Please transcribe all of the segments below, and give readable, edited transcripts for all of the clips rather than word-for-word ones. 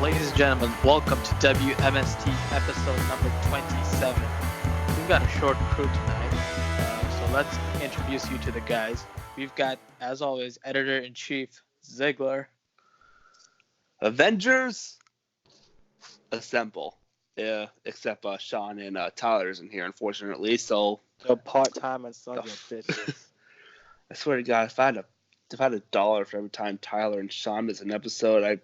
Ladies and gentlemen, welcome to W.M.S.T episode number 27. We've got a short crew tonight, so let's introduce you to the guys. We've got, as always, Editor Chief Ziggler. Avengers assemble. Yeah, except Sean and Tyler isn't here, unfortunately. So the part-time and son of bitches. I swear to God, if I had $1 for every time Tyler and Sean is an episode, I'd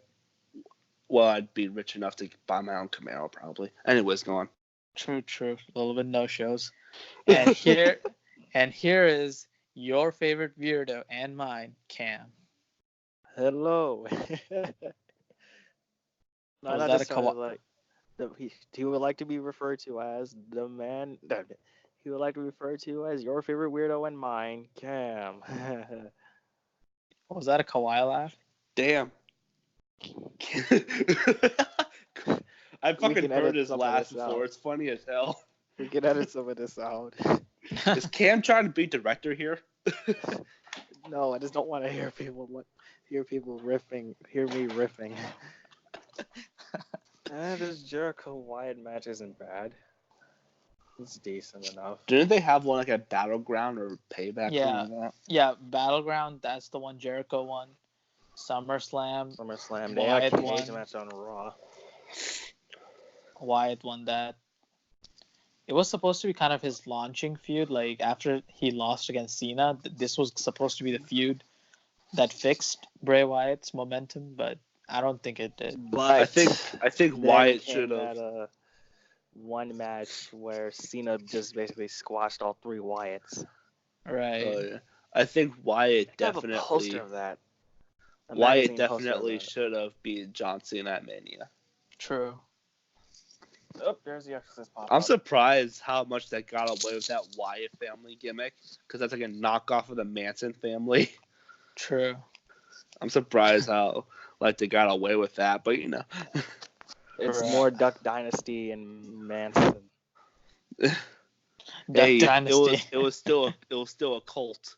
be rich enough to buy my own Camaro, probably. Anyways, go on. True. A little bit no shows. And here is your favorite weirdo and mine, Cam. Hello. He would like to be referred to as the man. He would like to be referred to as your favorite weirdo and mine, Cam. Was that a Kawhi laugh? Damn. I fucking heard his laugh before. It's funny as hell. We can edit some of this out. Is Cam trying to be director here? No, I just don't want to hear people riffing. Hear me riffing. This Jericho Wyatt match isn't bad. It's decent enough. Didn't they have one like a Battleground or Payback? Yeah, Battleground. That's the one Jericho won. SummerSlam. They had a cage match on Raw. Wyatt won that. It was supposed to be kind of his launching feud. Like after he lost against Cena, this was supposed to be the feud that fixed Bray Wyatt's momentum, but I don't think it did. But I think Wyatt should have had one match where Cena just basically squashed all three Wyatts. Right. Oh, yeah. I think Wyatt definitely. I have a poster of that. Wyatt definitely should have beat John Cena at Mania. True. Oh, there's the Exorcist pop. I'm surprised how much they got away with that Wyatt family gimmick, because that's like a knockoff of the Manson family. True. I'm surprised how they got away with that, but you know. It's more Duck Dynasty and Manson. Dynasty. It was still a cult.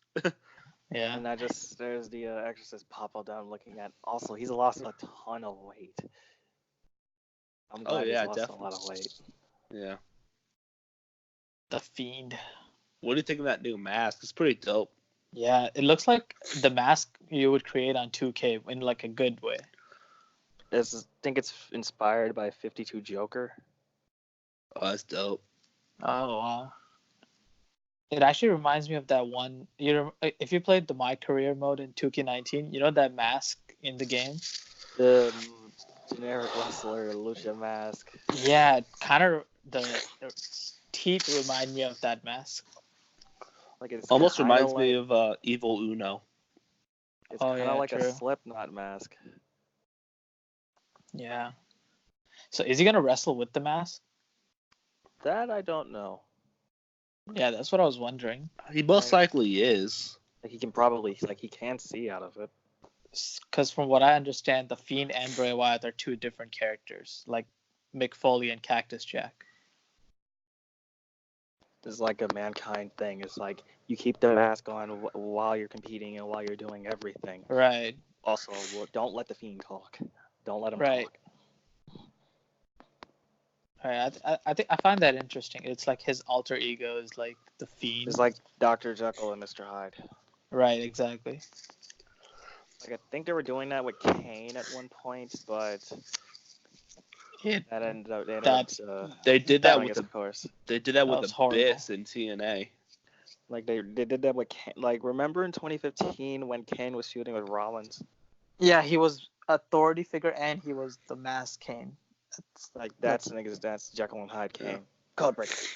Yeah. And there's the Exorcist pop up that I'm looking at. Also, he's lost a ton of weight. I'm glad he's lost definitely. A lot of weight. Yeah. The Fiend. What do you think of that new mask? It's pretty dope. Yeah, it looks like the mask you would create on 2K in like a good way. I think it's inspired by 52 Joker. Oh, that's dope. Oh, wow. It actually reminds me of that one. If you played the My Career mode in 2K19, you know that mask in the game? The generic wrestler Lucha mask. Yeah, kind of the teeth remind me of that mask. Like it's almost reminds me of Evil Uno. It's kind of like a Slipknot mask. Yeah. So is he gonna wrestle with the mask? That I don't know. Yeah, that's what I was wondering. He most likely is. Like he can probably he can't see out of it. Because from what I understand, the Fiend and Bray Wyatt are two different characters, like Mick Foley and Cactus Jack. It's like a Mankind thing. It's like you keep the mask on while you're competing and while you're doing everything. Right. Also, don't let the Fiend talk. Don't let him talk. Right. I find that interesting. It's like his alter ego is like the Fiend. It's like Dr. Jekyll and Mr. Hyde. Right. Exactly. Like I think they were doing that with Kane at one point, but that ended up. They did that with of course. They did that with the Abyss in TNA. Like they did that with Kane. Like remember in 2015 when Kane was feuding with Rollins? Yeah, he was authority figure and he was the masked Kane. That's Jekyll and Hyde Kane. Yeah. Codebreaker.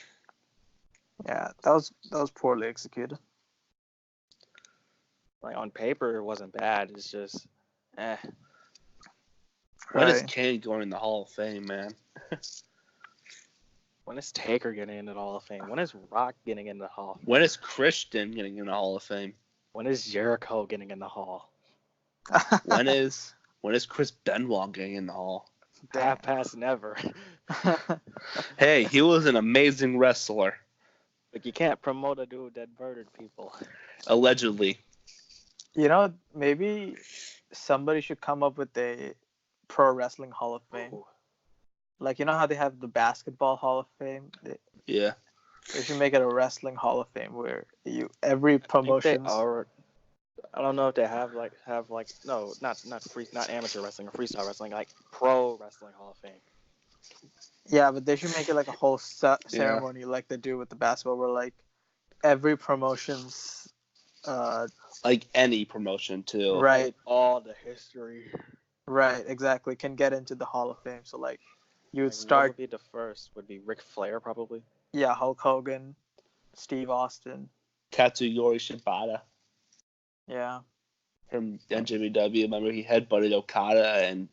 Yeah, that was poorly executed. Like on paper, it wasn't bad. It's just, When is Kane going in the Hall of Fame, man? When is Taker getting into the Hall of Fame? When is Rock getting in the Hall? When is Christian getting in the Hall of Fame? When is Jericho getting in the Hall? When is Chris Benoit getting in the Hall? That past never. Hey, he was an amazing wrestler. Like you can't promote a dude that murdered people. Allegedly. You know, maybe somebody should come up with a Pro Wrestling Hall of Fame. Ooh. Like, you know how they have the Basketball Hall of Fame? Yeah. They should make it a Wrestling Hall of Fame where every promotion. I don't know if they have no, not amateur wrestling or freestyle wrestling, like Pro Wrestling Hall of Fame. Yeah, but they should make it like a whole ceremony like they do with the basketball, where like every promotion's like any promotion too. Right. Like all the history. Right, exactly. Can get into the Hall of Fame. So like you would Like, start. What would be the first? Would be Ric Flair probably. Yeah, Hulk Hogan, Steve Austin, Katsuyori Shibata yeah. from NJPW. Remember he headbutted Okada and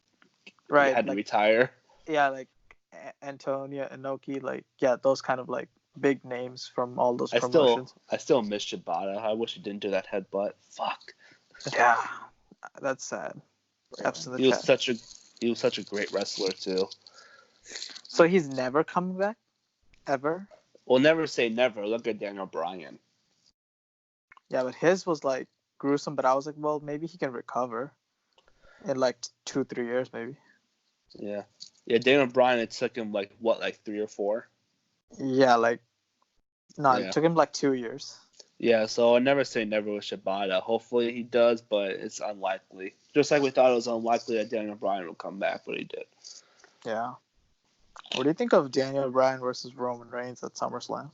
Right. he had to like, retire. Yeah, like Antonia Inoki, like those kind of like big names from all those promotions. I still miss Shibata. I wish he didn't do that headbutt. Fuck. Yeah, that's sad. F's in the He was chat. such a great wrestler too. So he's never coming back, ever. We'll never say never. Look at Daniel Bryan. Yeah, but his was like gruesome. But I was like, well, maybe he can recover in like 2-3 years, maybe. Yeah. Yeah, Daniel Bryan, it took him like 3 or 4? Yeah, like no, Yeah. It took him like 2 years. Yeah, so I never say never with Shibata. Hopefully he does, but it's unlikely. Just like we thought it was unlikely that Daniel Bryan will come back, but he did. Yeah. What do you think of Daniel Bryan versus Roman Reigns at SummerSlam?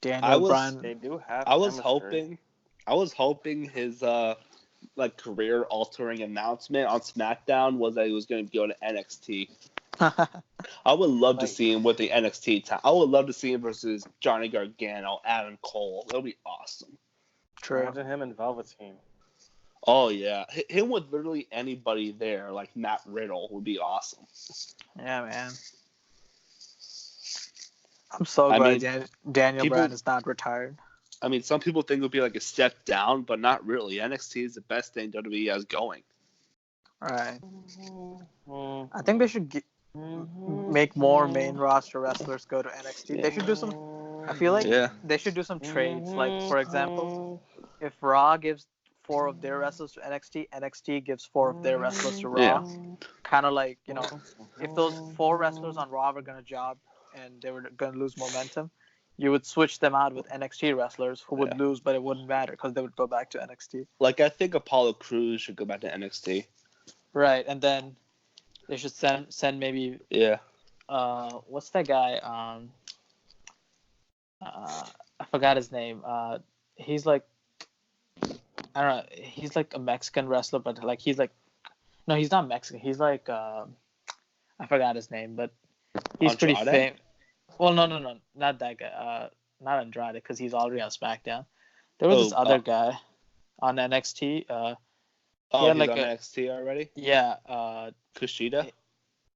Bryan. They do have. I was hoping his like career altering announcement on SmackDown was that he was going to go to NXT. I would love to see him with the NXT time. I would love to see him versus Johnny Gargano, Adam Cole. That would be awesome. True. Imagine him in Velveteen. Oh yeah, him with literally anybody there, like Matt Riddle, would be awesome. Yeah, man. I'm so glad Daniel Bryan is not retired. I mean, some people think it would be like a step down, but not really. NXT is the best thing WWE has going. Right. I think they should make more main roster wrestlers go to NXT. They should do some. I feel like they should do some trades. Like, for example, if Raw gives 4 of their wrestlers to NXT, NXT gives 4 of their wrestlers to Raw. Yeah. Kind of like, if those 4 wrestlers on Raw were going to job and they were going to lose momentum, you would switch them out with NXT wrestlers who would lose, but it wouldn't matter because they would go back to NXT. Like, I think Apollo Crews should go back to NXT. Right, and then they should send maybe... Yeah. What's that guy? I forgot his name. He's like... I don't know. He's like a Mexican wrestler, but like he's like... No, he's not Mexican. He's like... I forgot his name, but he's Andrade? pretty famous. Well, no, not that guy. Not Andrade, because he's already on SmackDown. There was this other guy on NXT. He's on NXT already? Yeah. Kushida?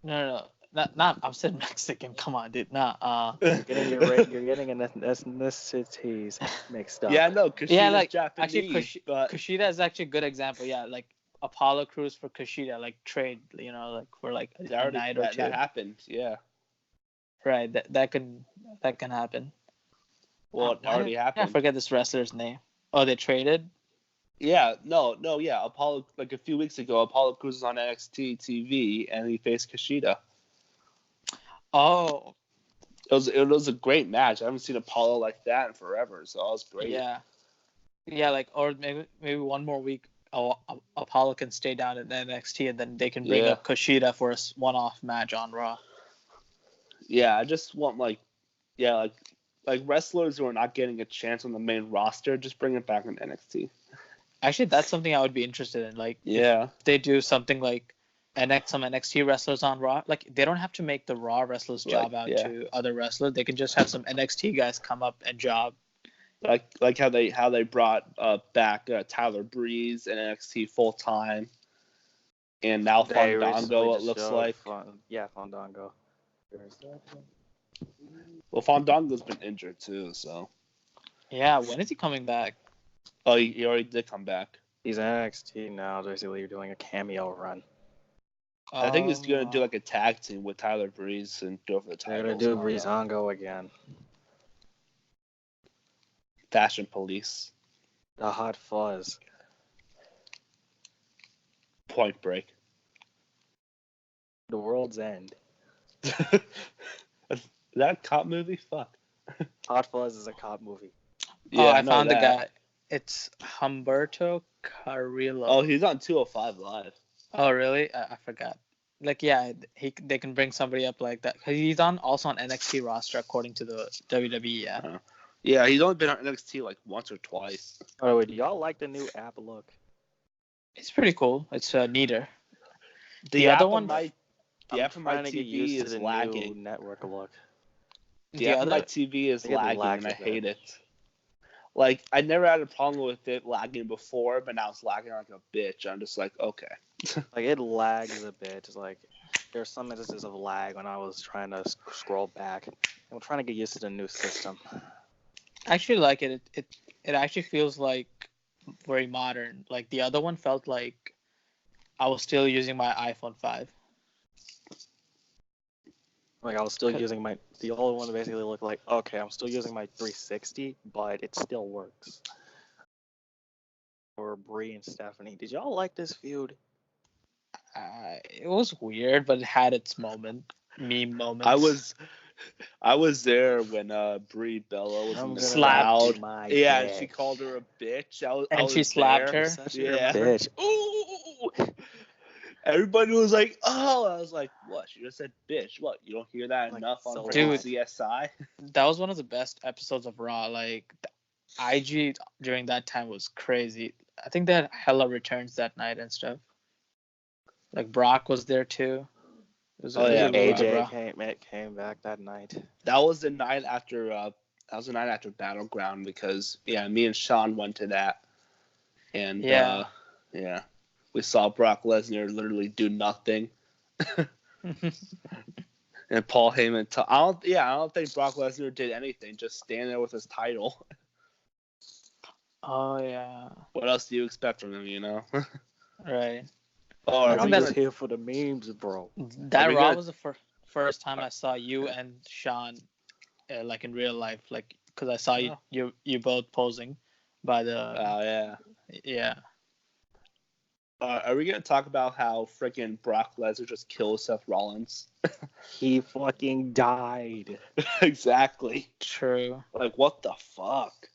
No. Not. I'm saying Mexican. Come on, dude. Nah. You're getting ethnicities mixed up. Yeah, no. Kushida's Japanese. Actually, Kushida is actually a good example. Yeah, like Apollo Crews for Kushida, like trade. Like for like a night or 2. That happened. Yeah. Right. That can happen. Well, it already happened. I forget this wrestler's name. Oh, they traded? Yeah, yeah. Apollo, like a few weeks ago, Apollo Crews was on NXT TV and he faced Kushida. Oh. It was a great match. I haven't seen Apollo like that in forever, so it was great. Yeah. Yeah, like, or maybe one more week, Apollo can stay down at NXT and then they can bring up Kushida for a one-off match on Raw. Yeah, I just want like wrestlers who are not getting a chance on the main roster, just bring it back in NXT. Actually, that's something I would be interested in. Like, if they do something like some NXT wrestlers on Raw. Like, they don't have to make the Raw wrestlers job out to other wrestlers. They can just have some NXT guys come up and job. Like how they brought back Tyler Breeze in NXT full time, and now Fandango. It looks like. Fandango. Well, Fandango's been injured too, so. Yeah, when is he coming back? Oh, he already did come back. He's in NXT now, basically doing a cameo run. I think he's gonna do like a tag team with Tyler Breeze and go for the title. They're gonna do Breezango again. Fashion Police. The Hot Fuzz. Point Break. The World's End. Is that a cop movie? Fuck. Hot Fuzz is a cop movie. Yeah, I found the guy. It's Humberto Carrillo. Oh, he's on 205 Live. Oh, really? I forgot. Like, yeah, they can bring somebody up like that. Cause he's also on NXT roster according to the WWE. Yeah. Yeah, he's only been on NXT like once or twice. Oh, wait, do y'all like the new app look? It's pretty cool. It's neater. The other app one, the app on my TV is lagging. New network look. The app on my TV is lagging, and I hate it. Like, I never had a problem with it lagging before, but now it's lagging like a bitch. I'm just like, okay. Like, it lags a bit. It's like, there's some instances of lag when I was trying to scroll back. I'm trying to get used to the new system. I actually like it. It actually feels like very modern. Like, the other one felt like I was still using my iPhone 5. Like, I was still using the old one basically looked like, okay, I'm still using my 360, but it still works. Or Brie and Stephanie. Did y'all like this feud? It was weird, but it had its meme moments. I was there when Brie Bella was in the slapped crowd. Yeah, and she called her a bitch. I was she slapped there. her. Such a bitch. Ooh! Everybody was like, "Oh!" I was like, "What? She just said bitch. What? You don't hear that enough on CSI?" That was one of the best episodes of Raw. Like, the IG during that time was crazy. I think they had hella returns that night and stuff. Like, Brock was there too. AJ came back that night. That was the night after. Battleground because me and Sean went to that, and we saw Brock Lesnar literally do nothing. And Paul Heyman. I don't think Brock Lesnar did anything. Just stand there with his title. Oh yeah. What else do you expect from him? You know. Right. Oh, I'm just here for the memes, bro. That Raw was the first time I saw you and Sean, like in real life, like because I saw you both posing by the. Oh yeah. Yeah. Are we gonna talk about how freaking Brock Lesnar just killed Seth Rollins? He fucking died. Exactly. True. Like, what the fuck?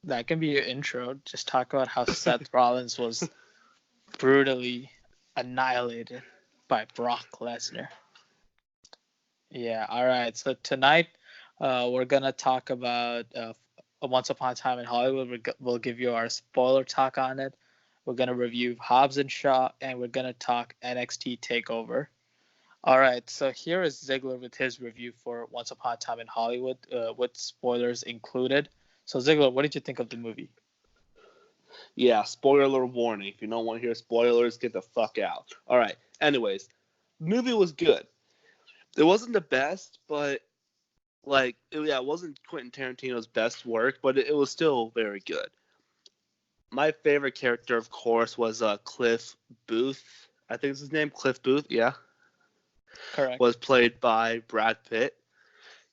That can be your intro. Just talk about how Seth Rollins was brutally annihilated by Brock Lesnar. Yeah. All right. So tonight, we're gonna talk about Once Upon a Time in Hollywood. We'll give you our spoiler talk on it. We're going to review Hobbs and Shaw, and we're going to talk NXT TakeOver. All right, so here is Ziggler with his review for Once Upon a Time in Hollywood, with spoilers included. So, Ziggler, what did you think of the movie? Yeah, spoiler warning. If you don't want to hear spoilers, get the fuck out. All right, anyways, the movie was good. It wasn't the best, but, it wasn't Quentin Tarantino's best work, but it was still very good. My favorite character, of course, was Cliff Booth. I think it's his name, Cliff Booth. Yeah, correct. Was played by Brad Pitt.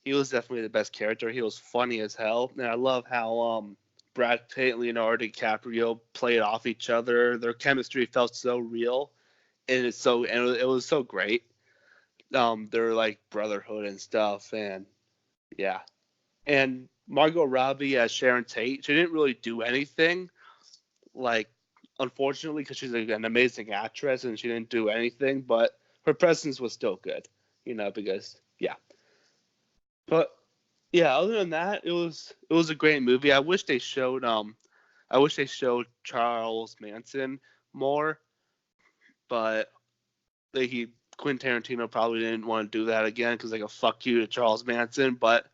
He was definitely the best character. He was funny as hell, and I love how Brad Pitt and Leonardo DiCaprio played off each other. Their chemistry felt so real, and it was so great. Their like brotherhood and stuff, and yeah, and Margot Robbie as Sharon Tate. She didn't really do anything. Like, unfortunately, because she's an amazing actress and she didn't do anything, but her presence was still good, because But yeah, other than that, it was a great movie. I wish they showed Charles Manson more, but Quentin Tarantino probably didn't want to do that again because like a fuck you to Charles Manson, but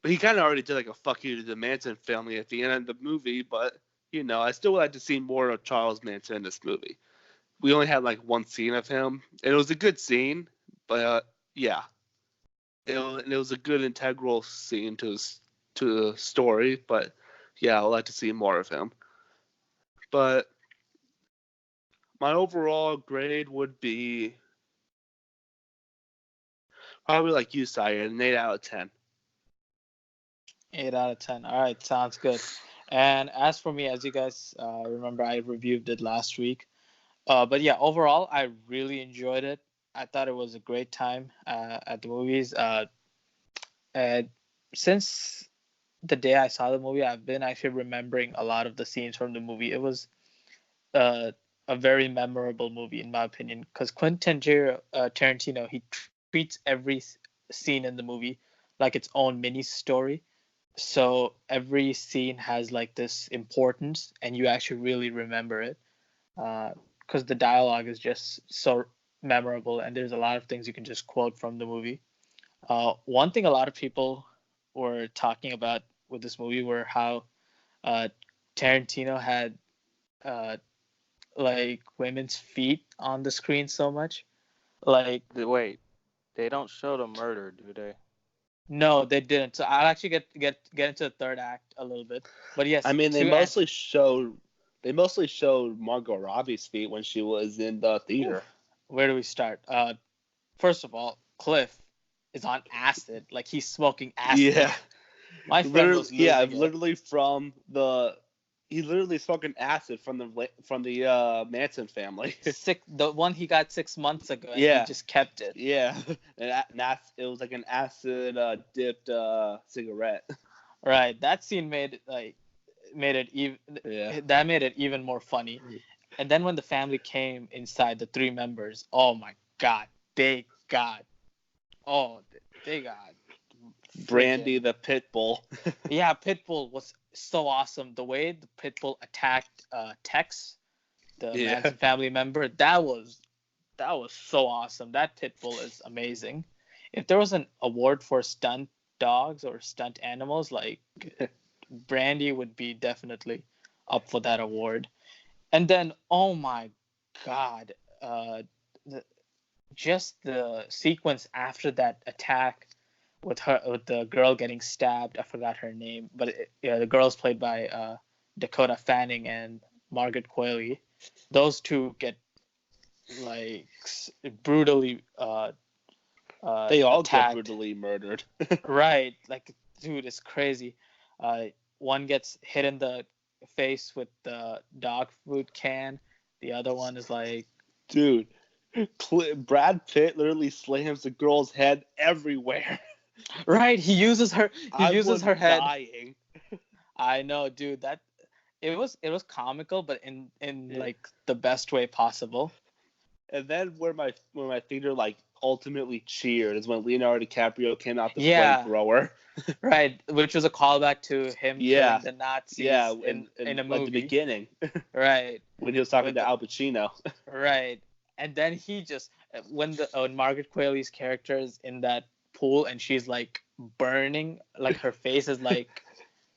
he kind of already did like a fuck you to the Manson family at the end of the movie, but. I still would like to see more of Charles Manson in this movie. We only had like one scene of him, and it was a good scene, but it was a good integral scene to the story. But yeah, I would like to see more of him. But my overall grade would be probably like you, Syed, an 8 out of 10. 8 out of 10. All right, sounds good. And as for me, as you guys remember, I reviewed it last week. But yeah, overall, I really enjoyed it. I thought it was a great time at the movies. And since the day I saw the movie, I've been actually remembering a lot of the scenes from the movie. It was uh, a very memorable movie, in my opinion, because Quentin Tarantino, he treats every scene in the movie like its own mini story. So every scene has like this importance, and you actually really remember it. Because the dialogue is just so memorable, and there's a lot of things you can just quote from the movie. One thing a lot of people were talking about with this movie were how uh, Tarantino had uh, like women's feet on the screen so much. Like, Wait, they don't show the murder, do they? no, they didn't. So I'll actually get into the third act a little bit. But yes, I mean, they mostly showed Margot Robbie's feet when she was in the theater. Where do we start? First of all, Cliff is on acid. Like, he's smoking acid. Yeah. My friend was losing it. He's literally smoking acid from the Manson family. The one he got 6 months ago, and he just kept it. Yeah, and it was like an acid dipped cigarette. Right, that scene made it even more funny. And then when the family came inside, the three members, oh my god, they got Brandy the Pitbull. Yeah, Pitbull was so awesome. The way the Pitbull attacked Tex, the Manson family member, that was so awesome. That Pitbull is amazing. If there was an award for stunt dogs or stunt animals, like Brandy would be definitely up for that award. And then, oh my god, just the sequence after that attack with the girl getting stabbed. I forgot her name, but the girl's played by Dakota Fanning and Margaret Qualley. Those two get like brutally they all attacked. get brutally murdered. Right, like, dude, it's crazy. One gets hit in the face with the dog food can. The other one is like, dude, Brad Pitt literally slams the girl's head everywhere. Right, he uses her head. Dying. I know, dude. That it was comical, but in like the best way possible. And then where my theater like ultimately cheered is when Leonardo DiCaprio came out the flamethrower. Right, which was a callback to him killing the Nazis in a movie. At the beginning. Right. When he was talking to Al Pacino. Right. And then he just when Margaret Qualley's character is in that pool and she's like burning, like her face is like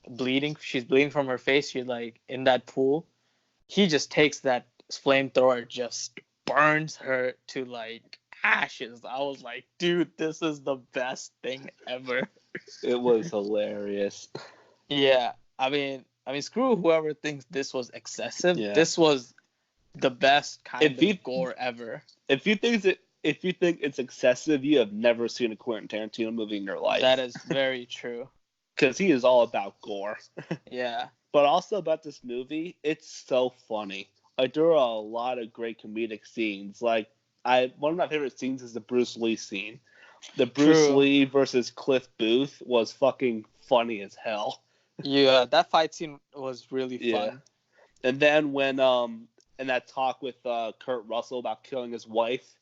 bleeding. She's bleeding from her face. She's like in that pool. He just takes that flamethrower, just burns her to like ashes. I was like, dude, this is the best thing ever. It was hilarious. Yeah, I mean, screw whoever thinks this was excessive. Yeah. This was the best kind of gore ever. If you think it's excessive, you have never seen a Quentin Tarantino movie in your life. That is very true. Because he is all about gore. Yeah. But also about this movie, it's so funny. Like, there are a lot of great comedic scenes. Like, one of my favorite scenes is the Bruce Lee scene. The Bruce Lee versus Cliff Booth was fucking funny as hell. Yeah, that fight scene was really fun. Yeah. And then when in that talk with Kurt Russell about killing his wife,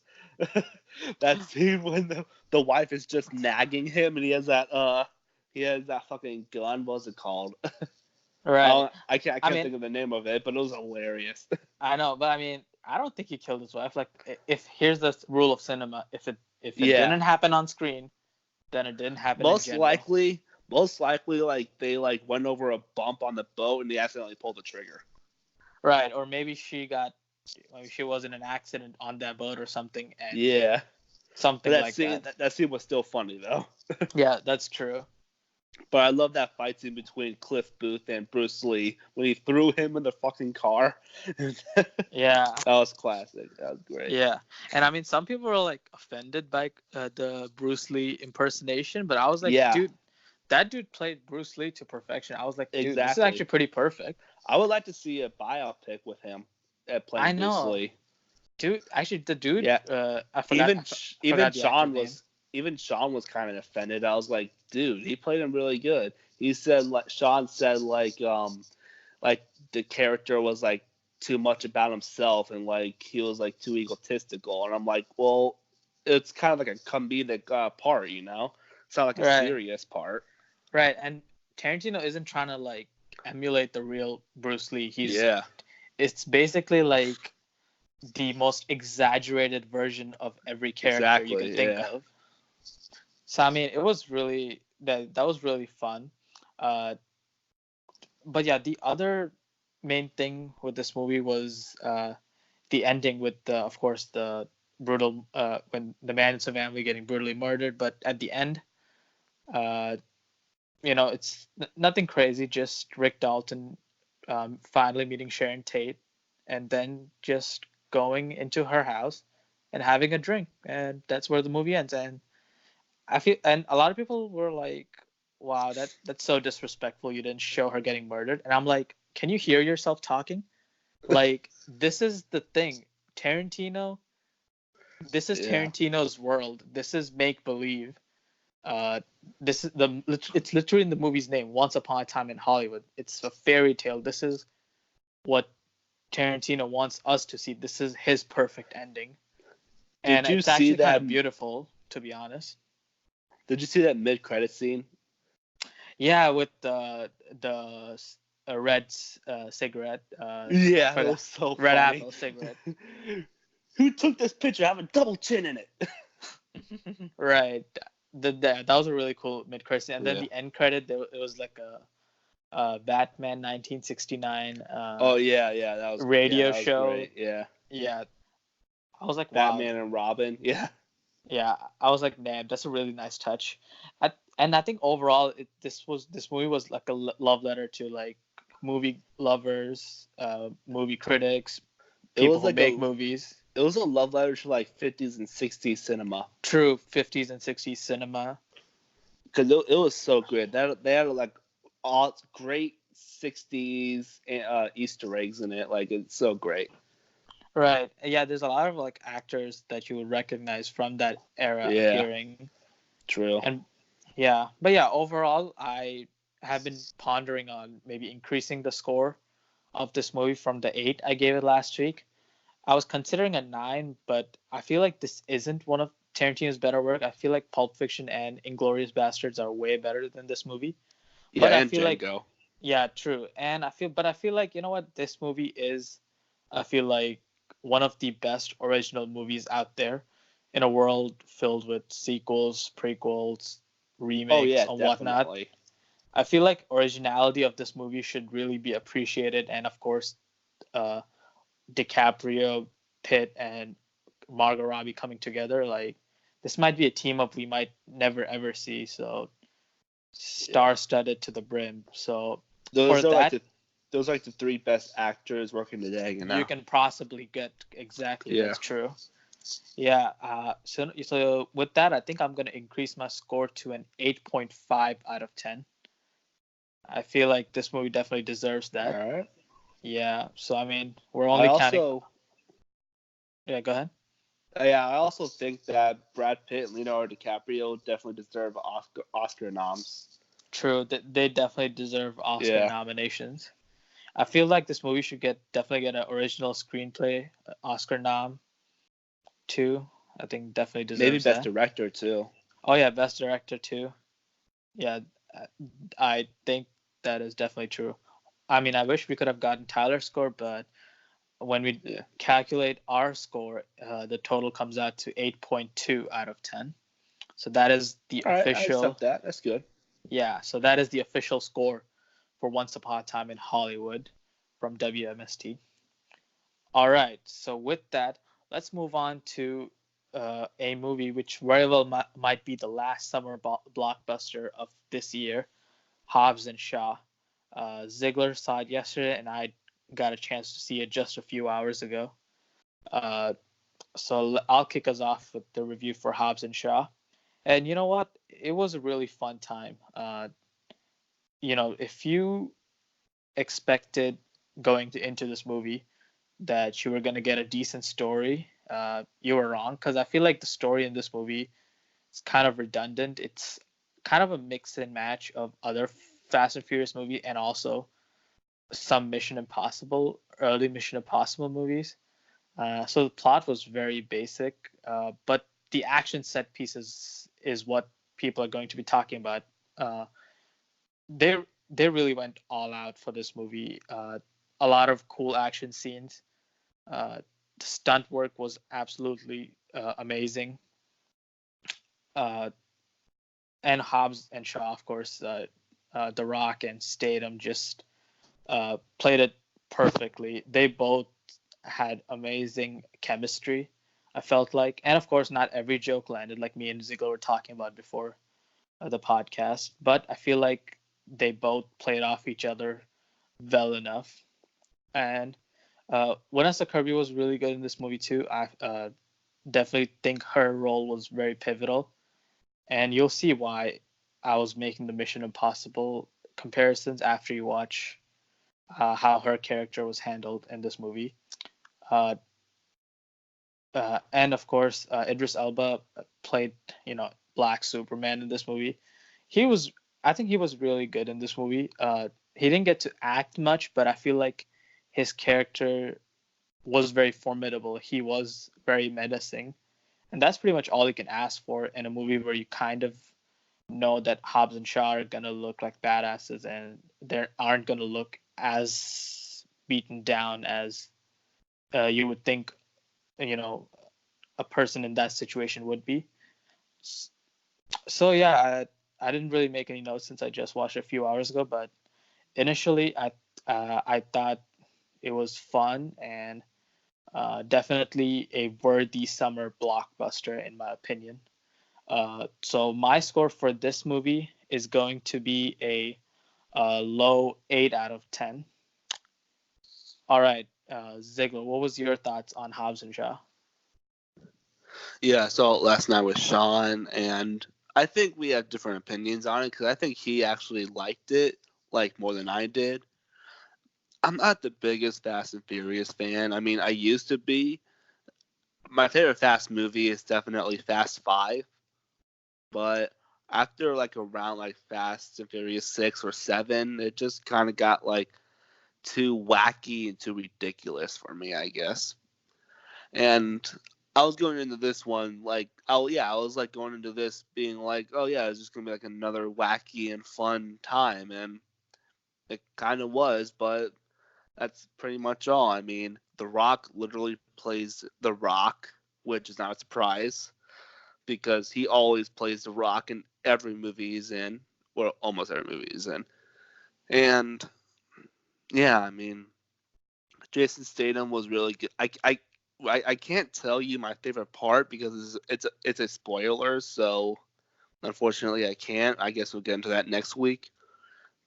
that scene when the wife is just nagging him and he has that fucking gun. What's it called? Right. I can't think of the name of it, but it was hilarious. I know, but I mean, I don't think he killed his wife. Like, if here's the rule of cinema: if it didn't happen on screen, then it didn't happen. Most likely, like they like went over a bump on the boat and they accidentally pulled the trigger. Right, or maybe she was in an accident on that boat or something. And something like that. That scene was still funny though. Yeah, that's true. But I love that fight scene between Cliff Booth and Bruce Lee when he threw him in the fucking car. Yeah. That was classic. That was great. Yeah. And I mean, some people were like offended by the Bruce Lee impersonation, but I was like, dude, that dude played Bruce Lee to perfection. I was like, dude, this is actually pretty perfect. I would like to see a biopic with him playing Bruce Lee. Dude, actually, the dude. Yeah. I forgot. Even I forgot the actor's name. Even Sean was kind of offended. I was like, dude, he played him really good. He said Sean said like the character was like too much about himself and like he was like too egotistical. And I'm like, well, it's kind of like a comedic part, you know? It's not like a serious part. Right, and Tarantino isn't trying to like emulate the real Bruce Lee. It's basically like the most exaggerated version of every character you could think of. So I mean, it was really that was really fun. But yeah, the other main thing with this movie was the ending with of course the brutal when the man and his family getting brutally murdered. But at the end, it's nothing crazy. Just Rick Dalton finally meeting Sharon Tate, and then just going into her house and having a drink, and that's where the movie ends. And I feel, and a lot of people were like, "Wow, that's so disrespectful. You didn't show her getting murdered." And I'm like, "Can you hear yourself talking? Like, this is the thing, Tarantino. This is Tarantino's world. This is make believe. This is it's literally in the movie's name, Once Upon a Time in Hollywood. It's a fairy tale. This is what Tarantino wants us to see. This is his perfect ending. And Did you it's see actually that kind of beautiful, to be honest. Did you see that mid-credit scene? Yeah, with the red cigarette. Yeah, that was so red funny. apple cigarette. Who took this picture? I have a double chin in it. Right. That was a really cool mid-credit scene. And then the end credit, it was like a Batman 1969 that was radio show. Great. Yeah. I was like, wow. Batman and Robin. Yeah, I was like, damn, that's a really nice touch. And I think overall, this movie was like a love letter to like movie lovers, movie critics, people who make movies. It was a love letter to like 50s and 60s cinema. True, 50s and 60s cinema. Because it was so good. They had like all great 60s Easter eggs in it. Like, it's so great. Right. Yeah, there's a lot of like actors that you would recognize from that era appearing. True. And but yeah, overall, I have been pondering on maybe increasing the score of this movie from the 8 I gave it last week. I was considering a 9, but I feel like this isn't one of Tarantino's better work. I feel like Pulp Fiction and Inglourious Basterds are way better than this movie. Yeah, but and Django. True. And I feel like, you know what, this movie is, I feel like, one of the best original movies out there in a world filled with sequels, prequels, remakes, and whatnot. Definitely. I feel like originality of this movie should really be appreciated, and of course, DiCaprio, Pitt, and Margot Robbie coming together, like, this might be a team up we might never ever see. So star-studded to the brim. So those are like the 3 best actors working today. You can possibly get exactly. That's true. Yeah. So with that, I think I'm gonna increase my score to an 8.5 out of 10. I feel like this movie definitely deserves that. All right. Yeah. So I mean, we're only counting. Yeah. Go ahead. Yeah, I also think that Brad Pitt and Leonardo DiCaprio definitely deserve Oscar noms. True. They definitely deserve Oscar nominations. I feel like this movie should definitely get an original screenplay Oscar nom too. I think definitely deserves maybe Best Director too. Oh yeah, Best Director too. Yeah, I think that is definitely true. I mean, I wish we could have gotten Tyler's score, but when we calculate our score, the total comes out to 8.2 out of 10. So that is the official. I accept that. That's good. Yeah, so that is the official score for Once Upon a Time in Hollywood from W.M.S.T. All right, so with that, let's move on to a movie which very well might be the last summer blockbuster of this year, Hobbs Shaw. Ziggler saw it yesterday, and I got a chance to see it just a few hours ago. So I'll kick us off with the review for Hobbs Shaw. And you know what? It was a really fun time. If you expected going into this movie that you were gonna get a decent story, you were wrong, because I feel like the story in this movie is kind of redundant. It's kind of a mix and match of other Fast and Furious movie and also some early Mission Impossible movies. So the plot was very basic, but the action set pieces is what people are going to be talking about. They they really went all out for this movie. A lot of cool action scenes. The stunt work was absolutely amazing. And Hobbs and Shaw, of course, The Rock and Statham just played it perfectly. They both had amazing chemistry, I felt like. And of course, not every joke landed, like me and Ziggler were talking about before the podcast. But I feel like they both played off each other well enough. And Vanessa Kirby was really good in this movie too. I definitely think her role was very pivotal. And you'll see why I was making the Mission Impossible comparisons after you watch how her character was handled in this movie. And of course, Idris Elba played, Black Superman in this movie. I think he was really good in this movie. He didn't get to act much, but I feel like his character was very formidable. He was very menacing. And that's pretty much all you can ask for in a movie where you kind of know that Hobbs and Shaw are going to look like badasses and they aren't going to look as beaten down as you would think, a person in that situation would be. So yeah, I didn't really make any notes since I just watched it a few hours ago, but initially I thought it was fun and definitely a worthy summer blockbuster in my opinion. So my score for this movie is going to be a low 8 out of 10. All right, Ziggler, what was your thoughts on Hobbs and Shaw? Yeah, I saw it last night with Sean, and I think we have different opinions on it because I think he actually liked it like more than I did. I'm not the biggest Fast and Furious fan. I mean, I used to be. My favorite Fast movie is definitely Fast 5, but after like around like Fast and Furious 6 or 7, it just kind of got like too wacky and too ridiculous for me, I guess. And I was going into this one like, I was like going into this being like, oh yeah, it's just gonna be like another wacky and fun time, and it kind of was, but that's pretty much all. I mean, The Rock literally plays The Rock, which is not a surprise because he always plays The Rock in every movie he's in, or almost every movie he's in. And yeah, I mean, Jason Statham was really good. I can't tell you my favorite part because it's a spoiler, so unfortunately I can't. I guess we'll get into that next week.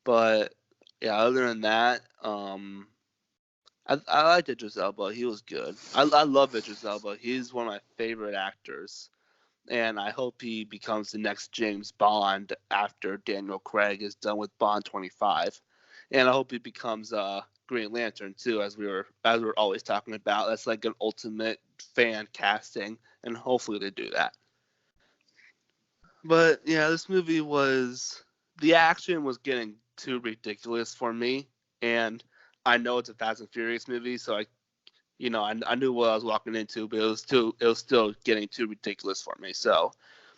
But yeah, other than that, I liked Idris Elba. He was good. I love Idris Elba. He's one of my favorite actors, and I hope he becomes the next James Bond after Daniel Craig is done with Bond 25, and I hope he becomes Green Lantern too, as we're always talking about. That's like an ultimate fan casting, and hopefully they do that. But yeah, this movie the action was getting too ridiculous for me, and I know it's a Fast and Furious movie, so I knew what I was walking into, but it was still getting too ridiculous for me. So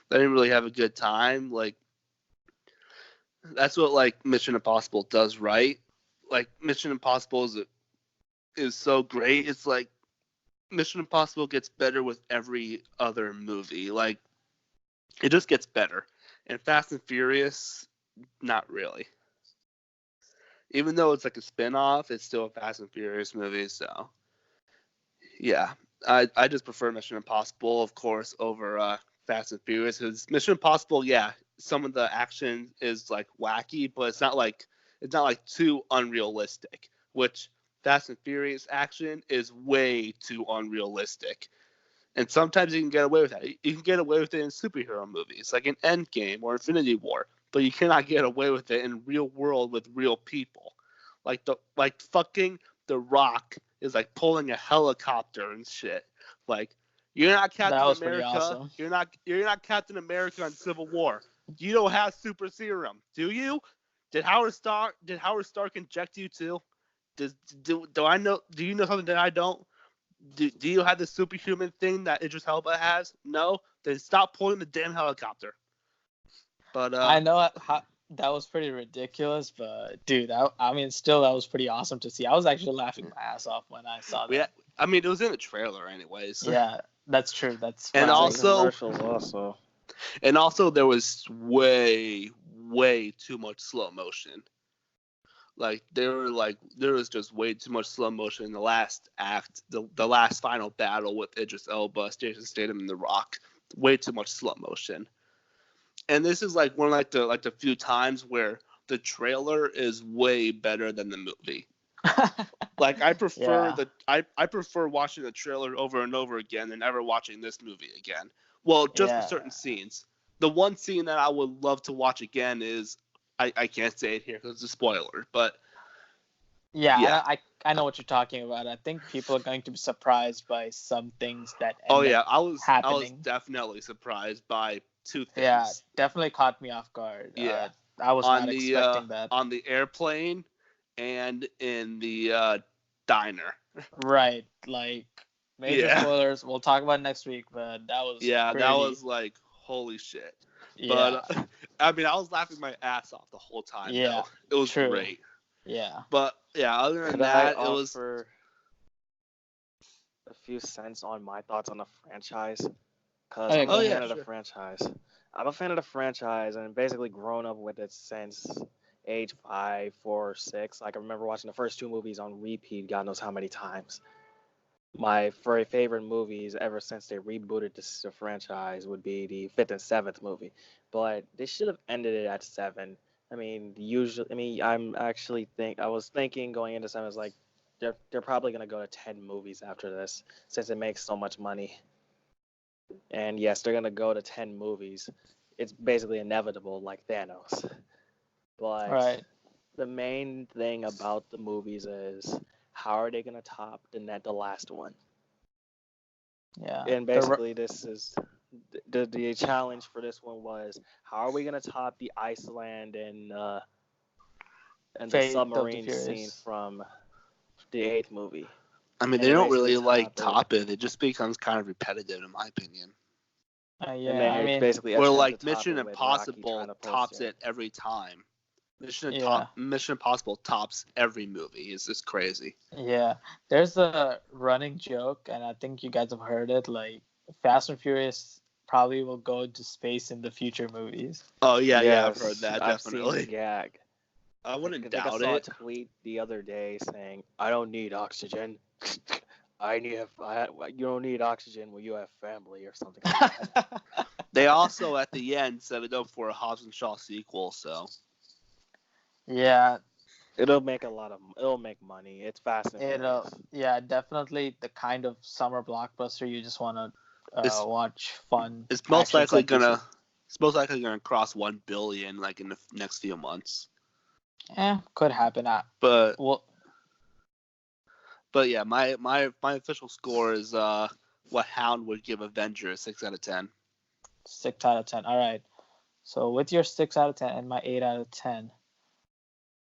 I didn't really have a good time. Like, that's what like Mission Impossible does, right? Like Mission Impossible is so great. It's like Mission Impossible gets better with every other movie. Like, it just gets better. And Fast and Furious, not really. Even though it's like a spin-off, it's still a Fast and Furious movie, so yeah. I just prefer Mission Impossible, of course, over Fast and Furious. Because Mission Impossible, yeah, some of the action is like wacky, but it's not like too unrealistic. Which Fast and Furious action is way too unrealistic. And sometimes you can get away with that. You can get away with it in superhero movies, like in Endgame or Infinity War, but you cannot get away with it in real world with real people. Like fucking The Rock is like pulling a helicopter and shit. Like, you're not Captain That was pretty America. awesome. You're not Captain America in Civil War. You don't have super serum, do you? Did Howard Stark inject you too? Do I know? Do you know something that I don't? Do you have the superhuman thing that Idris Elba has? No? Then stop pulling the damn helicopter. But I know that was pretty ridiculous, but dude, still that was pretty awesome to see. I was actually laughing my ass off when I saw that. Yeah, I mean, it was in the trailer anyways. Yeah, that's true. And commercials also. And also there was way too much slow motion. Like there was just way too much slow motion in the last act, the last final battle with Idris Elba, Jason Statham, and The Rock. Way too much slow motion. And this is like one of the few times where the trailer is way better than the movie. Like I prefer I prefer watching the trailer over and over again than ever watching this movie again. Well, just for certain scenes. The one scene that I would love to watch again is I can't say it here because it's a spoiler, but I know what you're talking about. I think people are going to be surprised by some things that end up I was happening. definitely surprised by two things. Yeah, definitely caught me off guard. Yeah, I was not expecting that. On the airplane and in the diner. Right, like major spoilers. We'll talk about it next week, but that was that was like holy shit. Yeah. But I mean, I was laughing my ass off the whole time. Yeah, though. It was great. Yeah. But yeah, other than Could that, I it was offer a few cents on my thoughts on the franchise? Because I'm a fan of the franchise. I'm a fan of the franchise and basically grown up with it since age 5, 4, 6. Like I remember watching the first 2 movies on repeat, God knows how many times. My very favorite movies ever since they rebooted the franchise would be the 5th and 7th movie, but they should have ended it at 7. I mean, I was thinking going into 7 is like they're probably gonna go to 10 movies after this since it makes so much money. And yes, they're gonna go to 10 movies. It's basically inevitable, like Thanos. But the main thing about the movies is how are they gonna top the last one? Yeah. And basically, this is the challenge for this one was how are we gonna top the Iceland and the submarine scene from the 8th movie? I mean, they don't really top it. It just becomes kind of repetitive, in my opinion. Basically, or like Mission Impossible tops it every time. Mission Impossible tops every movie. It's just crazy. Yeah, there's a running joke, and I think you guys have heard it. Like Fast and Furious probably will go into space in the future movies. Oh yeah, I've heard that. I've definitely. Seen the gag. I wouldn't doubt it. I saw it. a tweet the other day saying, "I don't need oxygen. You don't need oxygen when you have family or something." Like that. They also at the end set it up for a Hobbs and Shaw sequel, so. Yeah. It'll make money. It's Fast and Furious. Yeah, definitely the kind of summer blockbuster you just want to watch fun. It's most likely gonna cross 1 billion like in the next few months. Could happen. But yeah, my official score is what Hound would give Avengers 6 out of 10. 6 out of 10. All right. So with your 6 out of 10 and my 8 out of 10.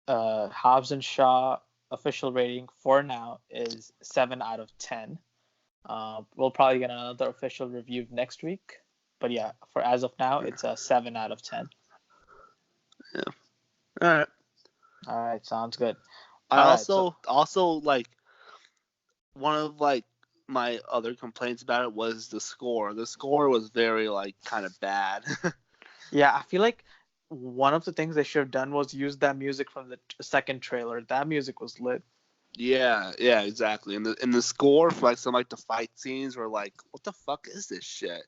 Hobbs and Shaw official rating for now is 7 out of 10. We'll probably get another official review next week, but yeah, for as of now, it's a 7 out of 10. Yeah. All right, sounds good. I also like one of like my other complaints about it was the score. The score was very like kind of bad. Yeah, I feel like one of the things they should have done was use that music from the second trailer. That music was lit. Yeah, exactly. And the score for like some like the fight scenes were like, what the fuck is this shit?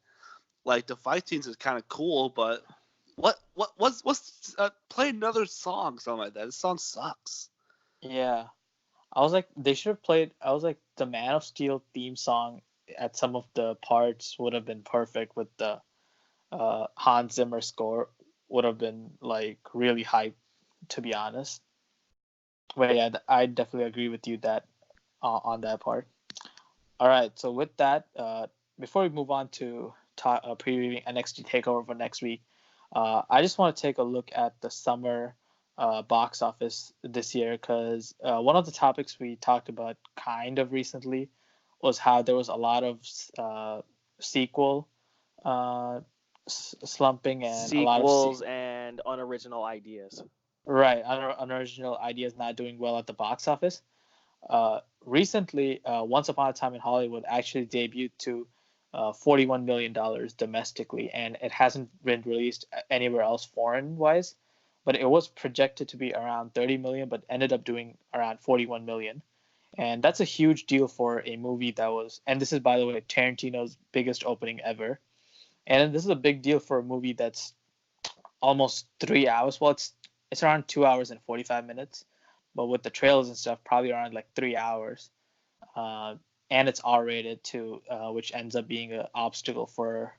Like the fight scenes is kind of cool, but what's play another song, something like that. This song sucks. Yeah, I was like, they should have played. I was like, the Man of Steel theme song at some of the parts would have been perfect with the Hans Zimmer score. Would have been like really hype, to be honest. But yeah, I definitely agree with you that on that part. All right, so with that, before we move on to previewing NXT Takeover for next week, I just want to take a look at the summer box office this year, because one of the topics we talked about kind of recently was how there was a lot of sequel slumping and a lot of sequels and unoriginal ideas. Right, unoriginal ideas not doing well at the box office. Recently, Once Upon a Time in Hollywood actually debuted to $41 million domestically, and it hasn't been released anywhere else foreign-wise, but it was projected to be around 30 million, but ended up doing around 41 million. And that's a huge deal for a movie that was, and this is, by the way, Tarantino's biggest opening ever. And this is a big deal for a movie that's almost 3 hours. Well, it's around 2 hours and 45 minutes, but with the trailers and stuff, probably around like 3 hours. And it's R-rated too, which ends up being an obstacle for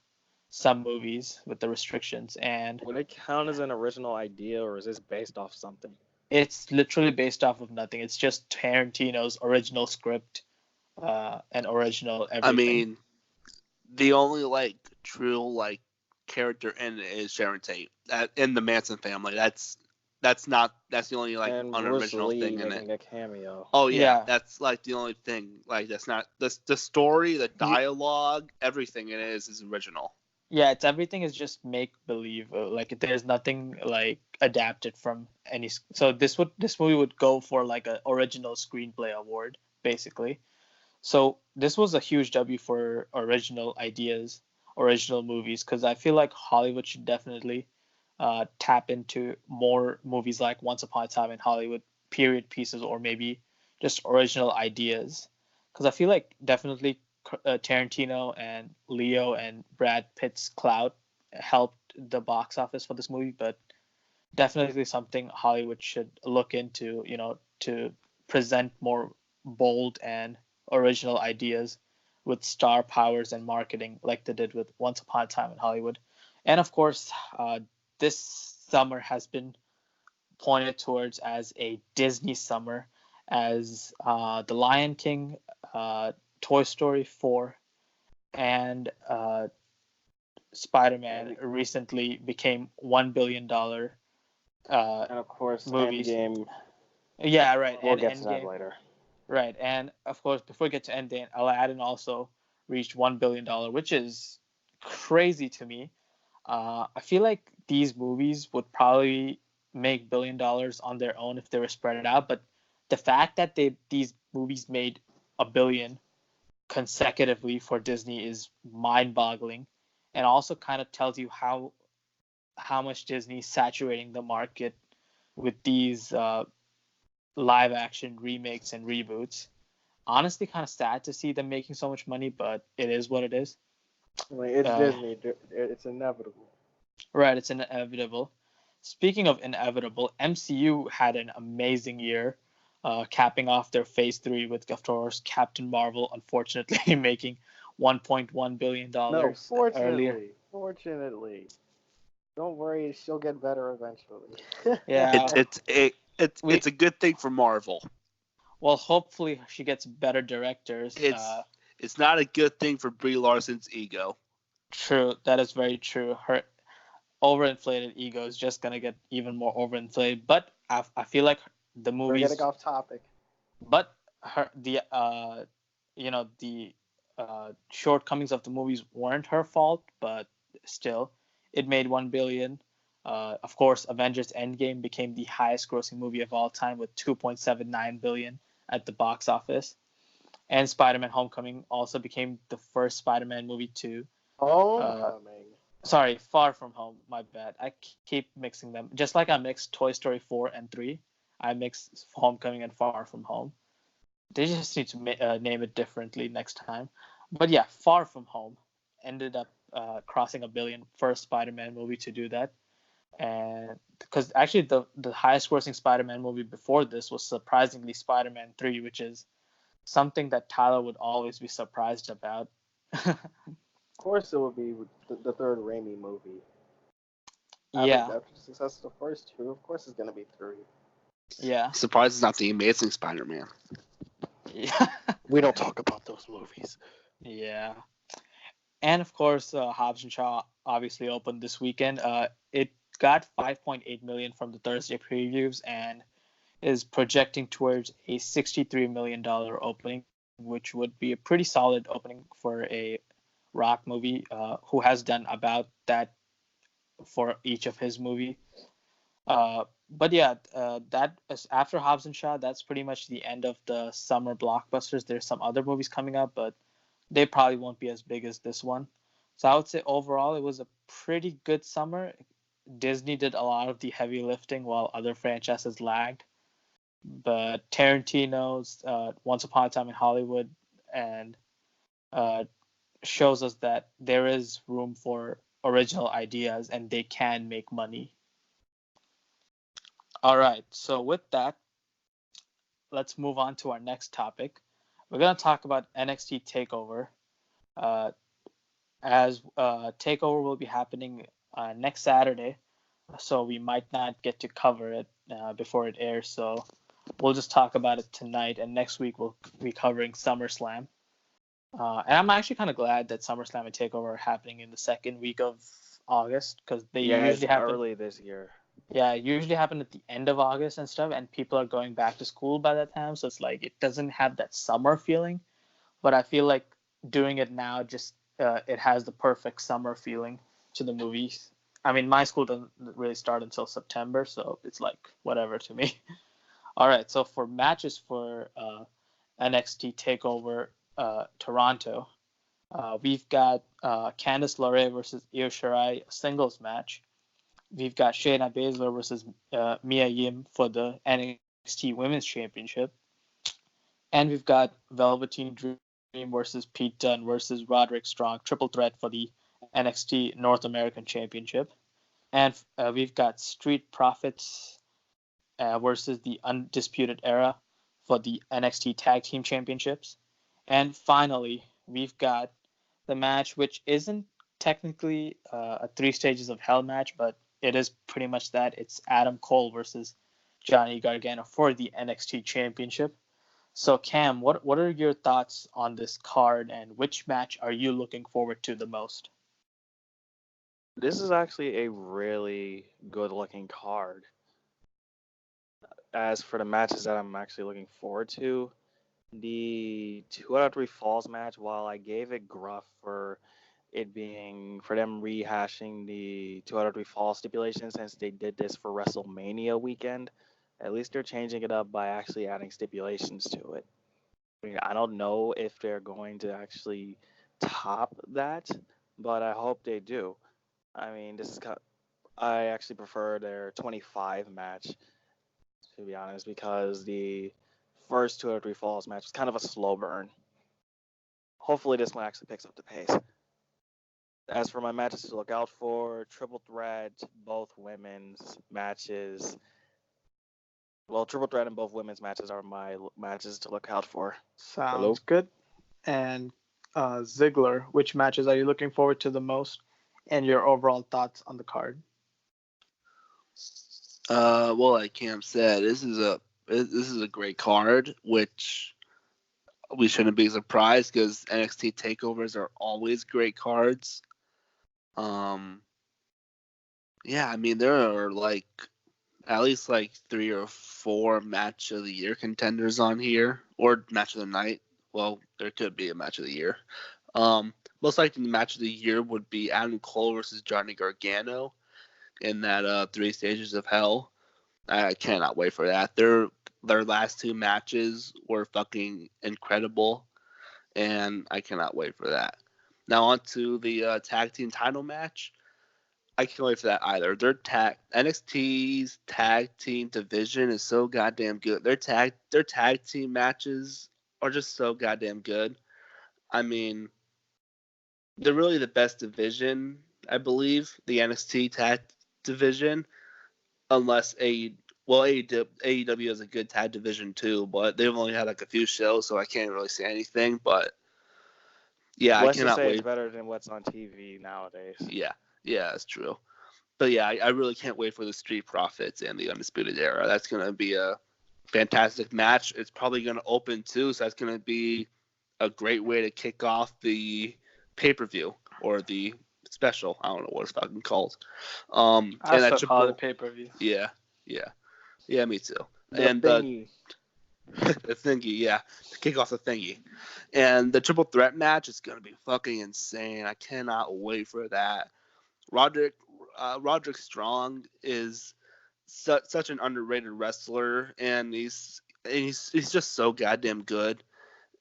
some movies with the restrictions. And would it count as an original idea, or is this based off something? It's literally based off of nothing. It's just Tarantino's original script and original everything. I mean, the only true character in it is Sharon Tate in the Manson family. That's the only unoriginal thing in it. A cameo. Oh yeah, that's the only thing. That's not the story, the dialogue, everything in it is original. Yeah, everything is just make believe. There's nothing adapted from any. So this movie would go for an original screenplay award basically. So this was a huge W for original ideas, original movies, because I feel like Hollywood should definitely tap into more movies like Once Upon a Time in Hollywood, period pieces, or maybe just original ideas. Because I feel like definitely Tarantino and Leo and Brad Pitt's clout helped the box office for this movie, but definitely something Hollywood should look into, to present more bold and original ideas with star powers and marketing like they did with Once Upon a Time in Hollywood. And of course, this summer has been pointed towards as a Disney summer, as The Lion King, Toy Story 4, and Spider-Man recently became $1 billion and of course movies. Endgame. Yeah, right. We'll and get Endgame. To that later. Right, and of course, before we get to Endgame, Aladdin also reached $1 billion, which is crazy to me. I feel like these movies would probably make $1 billion on their own if they were spread out, but the fact that these movies made $1 billion consecutively for Disney is mind-boggling, and also kind of tells you how much Disney's saturating the market with these live action remakes and reboots. Honestly, kind of sad to see them making so much money, but it is what it is. It's Disney. It's inevitable. Right, it's inevitable. Speaking of inevitable, MCU had an amazing year, capping off their Phase 3 with, of course, Captain Marvel, unfortunately, making $1.1 billion No, earlier. Fortunately. Don't worry, she'll get better eventually. Yeah. It's a good thing for Marvel. Well, hopefully she gets better directors. It's not a good thing for Brie Larson's ego. True, that is very true. Her overinflated ego is just gonna get even more overinflated. But I feel like the movies. We're getting off topic. But the shortcomings of the movies weren't her fault, but still, it made $1 billion. Of course, Avengers Endgame became the highest-grossing movie of all time with $2.79 billion at the box office. And Spider-Man: Homecoming also became the first Spider-Man movie to. Sorry, Far From Home. My bad. I keep mixing them. Just like I mixed Toy Story 4 and 3, I mixed Homecoming and Far From Home. They just need to name it differently next time. But yeah, Far From Home ended up crossing $1 billion, first Spider-Man movie to do that. And because actually the highest grossing Spider-Man movie before this was surprisingly Spider-Man 3, which is something that Tyler would always be surprised about. Of course it would be the third Raimi movie. Yeah. After the success of the first two, of course it's going to be 3. Yeah. Surprised it's not the Amazing Spider-Man. Yeah. We don't talk about those movies. Yeah. And of course, Hobbs and Shaw obviously opened this weekend. It got 5.8 million from the Thursday previews and is projecting towards a $63 million opening, which would be a pretty solid opening for a Rock movie, who has done about that for each of his movie. But yeah, that is after Hobbs and Shaw. That's pretty much the end of the summer blockbusters. There's some other movies coming up, but they probably won't be as big as this one. So I would say overall it was a pretty good summer. Disney did a lot of the heavy lifting while other franchises lagged. But Tarantino's Once Upon a Time in Hollywood and shows us that there is room for original ideas and they can make money. All right, so with that, let's move on to our next topic. We're going to talk about NXT Takeover. As Takeover will be happening next Saturday, so we might not get to cover it before it airs. So we'll just talk about it tonight, and next week we'll be covering SummerSlam. And I'm actually kind of glad that SummerSlam and Takeover are happening in the second week of August because they usually happen early this year. Yeah, it usually happen at the end of August and stuff, and people are going back to school by that time, so it's like it doesn't have that summer feeling. But I feel like doing it now just it has the perfect summer feeling to the movies. I mean, my school doesn't really start until September, so it's like whatever to me. All right, so for matches for NXT Takeover Toronto, we've got Candice LeRae versus Io Shirai singles match. We've got Shayna Baszler versus Mia Yim for the NXT Women's Championship. And we've got Velveteen Dream versus Pete Dunne versus Roderick Strong, triple threat for the NXT North American Championship. And we've got Street Profits versus the Undisputed Era for the NXT Tag Team Championships. And finally, we've got the match, which isn't technically a 3 Stages of Hell match, but it is pretty much that. It's Adam Cole versus Johnny Gargano for the NXT Championship. So Cam, what are your thoughts on this card, and which match are you looking forward to the most? This is actually a really good looking card. As for the matches that I'm actually looking forward to, the 2 out of 3 falls match, while I gave it gruff for it being for them rehashing the 2 out of 3 fall stipulation since they did this for WrestleMania weekend, at least they're changing it up by actually adding stipulations to it. I mean, I don't know if they're going to actually top that, but I hope they do. I mean, I actually prefer their 25 match, to be honest, because the first 2 out of 3 falls match was kind of a slow burn. Hopefully this one actually picks up the pace. As for my matches to look out for, triple threat, both women's matches. Well, triple threat and both women's matches are my matches to look out for. Sounds good. And Ziggler, which matches are you looking forward to the most, and your overall thoughts on the card? Well, like Cam said, this is a great card, which we shouldn't be surprised because NXT takeovers are always great cards. Yeah, I mean there are like at least like 3 or 4 match of the year contenders on here, or match of the night. Well, there could be a match of the year. Most likely the match of the year would be Adam Cole versus Johnny Gargano in that 3 Stages of Hell. I cannot wait for that. Their last 2 matches were fucking incredible, and I cannot wait for that. Now on to the tag team title match. I can't wait for that either. NXT's tag team division is so goddamn good. Their tag team matches are just so goddamn good. I mean, they're really the best division, I believe, the NXT tag division, unless AEW is a good tag division too, but they've only had like a few shows, so I can't really say anything. But yeah, Let's I cannot just say wait. It's better than what's on TV nowadays. Yeah, that's true. But yeah, I really can't wait for the Street Profits and the Undisputed Era. That's gonna be a fantastic match. It's probably going to open too, so that's going to be a great way to kick off the pay-per-view or the special. I don't know what it's fucking called. I still call it pay-per-view. Yeah, me too. The thingy. The thingy, yeah, to kick off the thingy. And the triple threat match is going to be fucking insane. I cannot wait for that. Roderick Strong is such an underrated wrestler, and he's just so goddamn good.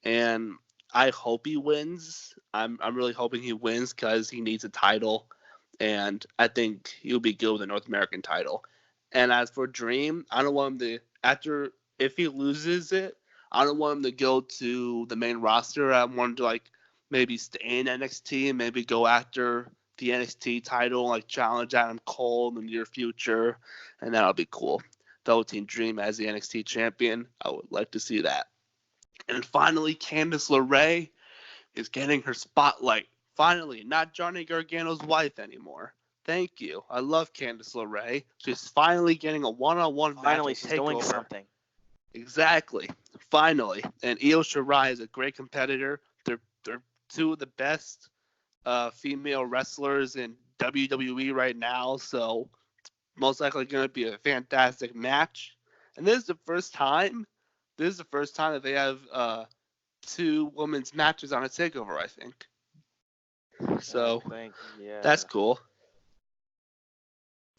And I hope he wins. I'm really hoping he wins because he needs a title, and I think he'll be good with a North American title. And as for Dream, I don't want him to if he loses it, I don't want him to go to the main roster. I want him to maybe stay in NXT and maybe go after the NXT title, challenge Adam Cole in the near future, and that'll be cool. Velveteen Dream as the NXT champion, I would like to see that. And finally, Candice LeRae is getting her spotlight. Finally, not Johnny Gargano's wife anymore. Thank you. I love Candice LeRae. She's finally getting a one-on-one match. Finally, she's doing something. Exactly. Finally. And Io Shirai is a great competitor. They're two of the best female wrestlers in WWE right now, so it's most likely going to be a fantastic match. And this is the first time that they have two women's matches on a takeover, I think. So that's cool.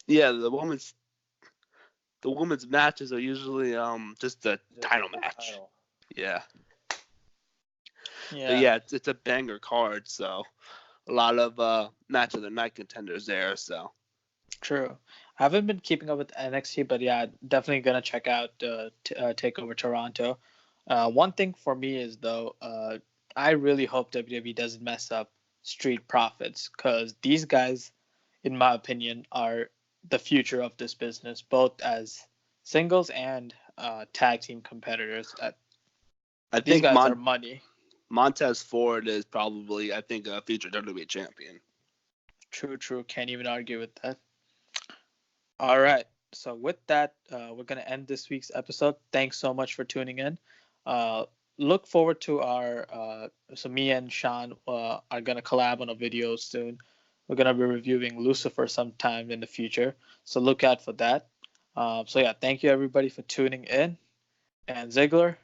Yeah, the women's matches are usually just a title match. Yeah. But yeah, it's a banger card, so a lot of match of the night contenders there. So true. I haven't been keeping up with NXT, but yeah, definitely gonna check out Takeover Toronto. One thing for me is though, I really hope WWE doesn't mess up Street Profits, because these guys, in my opinion, are the future of this business, both as singles and tag team competitors. I these think guys are money. Montez Ford is probably, I think, a future WWE champion. True. Can't even argue with that. All right. So with that, we're going to end this week's episode. Thanks so much for tuning in. Look forward to so me and Sean are going to collab on a video soon. We're going to be reviewing Lucifer sometime in the future. So look out for that. So yeah, thank you everybody for tuning in. And Ziggler,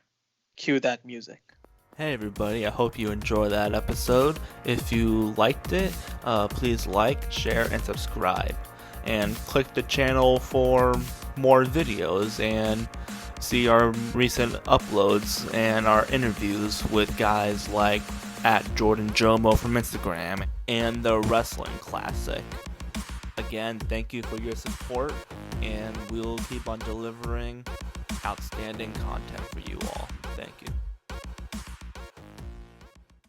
cue that music. Hey everybody, I hope you enjoyed that episode. If you liked it, please like, share, and subscribe. And click the channel for more videos and see our recent uploads and our interviews with guys like @JordanJomo from Instagram and the Wrestling Classic. Again, thank you for your support, and we'll keep on delivering outstanding content for you all. Thank you.